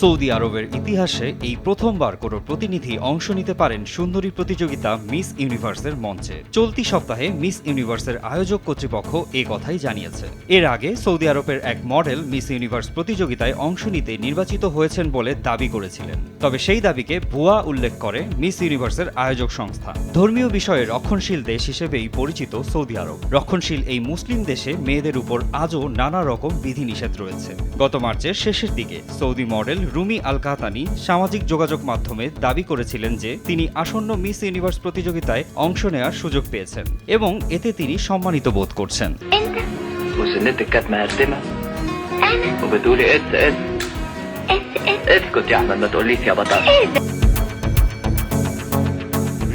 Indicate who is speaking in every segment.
Speaker 1: Saudi আরবের ইতিহাসে এই প্রথমবার কোনো প্রতিনিধি অংশ নিতে পারেন সুন্দরী প্রতিযোগিতা মিস ইউনিভার্সের মঞ্চে। চলতি সপ্তাহে মিস ইউনিভার্সের আয়োজক কর্তৃপক্ষ এ কথাই জানিয়েছে। এর আগে সৌদি আরবের এক মডেল মিস ইউনিভার্স প্রতিযোগিতায় অংশ নিতে নির্বাচিত হয়েছেন বলে দাবি করেছিলেন, তবে সেই দাবিকে ভুয়া উল্লেখ করে মিস ইউনিভার্সের আয়োজক সংস্থা। ধর্মীয় বিষয়ে রক্ষণশীল দেশ হিসেবেই পরিচিত সৌদি আরব। রক্ষণশীল এই মুসলিম দেশে মেয়েদের উপর আজও নানা রকম বিধিনিষেধ রয়েছে। গত মার্চের শেষের দিকে সৌদি মডেল রুমি আল কাহতানি সামাজিক যোগাযোগ মাধ্যমে দাবি করেছিলেন যে তিনি আসন্ন মিস ইউনিভার্স প্রতিযোগিতায় অংশ নেওয়ার সুযোগ পেয়েছেন এবং এতে তিনি সম্মানিত বোধ করছেন।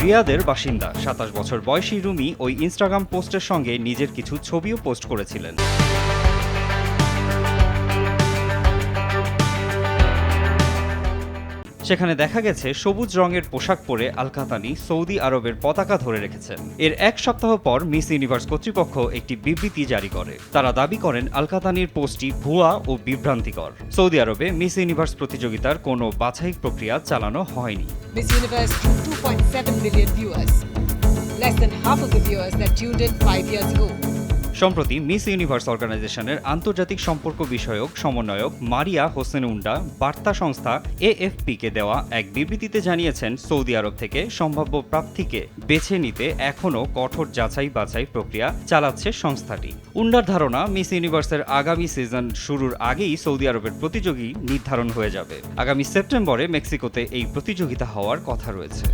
Speaker 1: রিয়াদের বাসিন্দা ২৭ বছর বয়সী রুমি ওই ইনস্টাগ্রাম পোস্টের সঙ্গে নিজের কিছু ছবিও পোস্ট করেছিলেন। সেখানে দেখা গেছে সবুজ রঙের পোশাক পরে আল কাহতানি সৌদি আরবের পতাকা ধরে রেখেছেন। এর এক সপ্তাহ পর মিস ইউনিভার্স কর্তৃপক্ষ একটি বিবৃতি জারি করে। তারা দাবি করেন আল কাহতানির পোস্টটি ভুয়া ও বিভ্রান্তিকর। সৌদি আরবে মিস ইউনিভার্স প্রতিযোগিতার কোনো বাছাই প্রক্রিয়া চালানো হয়নি।
Speaker 2: Miss Universe drew 2.7 million viewers, less than half of the viewers that tuned in 5 years ago.
Speaker 1: সম্প্রতি মিস ইউনিভার্স অর্গানাইজেশনের আন্তর্জাতিক সম্পর্ক বিষয়ক সমন্বয়ক মারিয়া হোসেন উন্ডা বার্তা সংস্থা AFP-কে দেওয়া এক বিবৃতিতে জানিয়েছেন, সৌদি আরব থেকে সম্ভাব্য প্রার্থীকে বেছে নিতে এখনও কঠোর যাচাই বাছাই প্রক্রিয়া চালাচ্ছে সংস্থাটি। উন্ডার ধারণা, মিস ইউনিভার্সের আগামী সিজন শুরুর আগেই সৌদি আরবের প্রতিযোগী নির্ধারণ হয়ে যাবে। আগামী সেপ্টেম্বরে মেক্সিকোতে এই প্রতিযোগিতা হওয়ার কথা রয়েছে।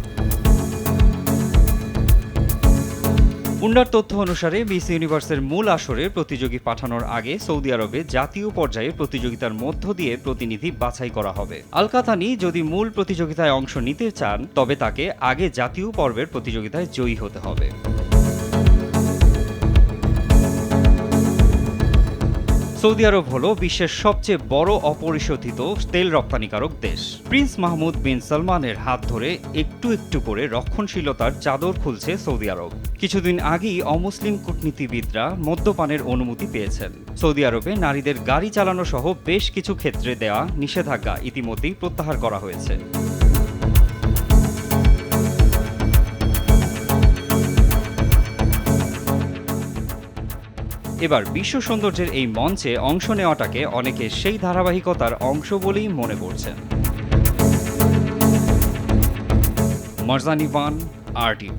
Speaker 1: উন্ডার তথ্য অনুসারে মিস ইউনিভার্সের মূল আসরে প্রতিযোগী পাঠানোর আগে সৌদি আরবে জাতীয় পর্যায়ে প্রতিযোগিতার মধ্য দিয়ে প্রতিনিধি বাছাই করা হবে। আল কাহতানি যদি মূল প্রতিযোগিতায় অংশ নিতে চান তবে তাকে আগে জাতীয় পর্বের প্রতিযোগিতায় জয়ী হতে হবে। সৌদি আরব হল বিশ্বের সবচেয়ে বড় অপরিশোধিত তেল রপ্তানিকারক দেশ। প্রিন্স মাহমুদ বিন সালমানের হাত ধরে একটু একটু করে রক্ষণশীলতার চাদর খুলছে সৌদি আরব। কিছুদিন আগেই অমুসলিম কূটনীতিবিদরা মদ্যপানের অনুমতি পেয়েছেন। সৌদি আরবে নারীদের গাড়ি চালানো সহ বেশ কিছু ক্ষেত্রে দেওয়া নিষেধাজ্ঞা ইতিমধ্যেই প্রত্যাহার করা হয়েছে। এবার বিশ্ব সৌন্দর্যের এই মঞ্চে অংশ নেওয়াটাকে অনেকে সেই ধারাবাহিকতার অংশ বলেই মনে করছেন। মারজান ইভান, RTV।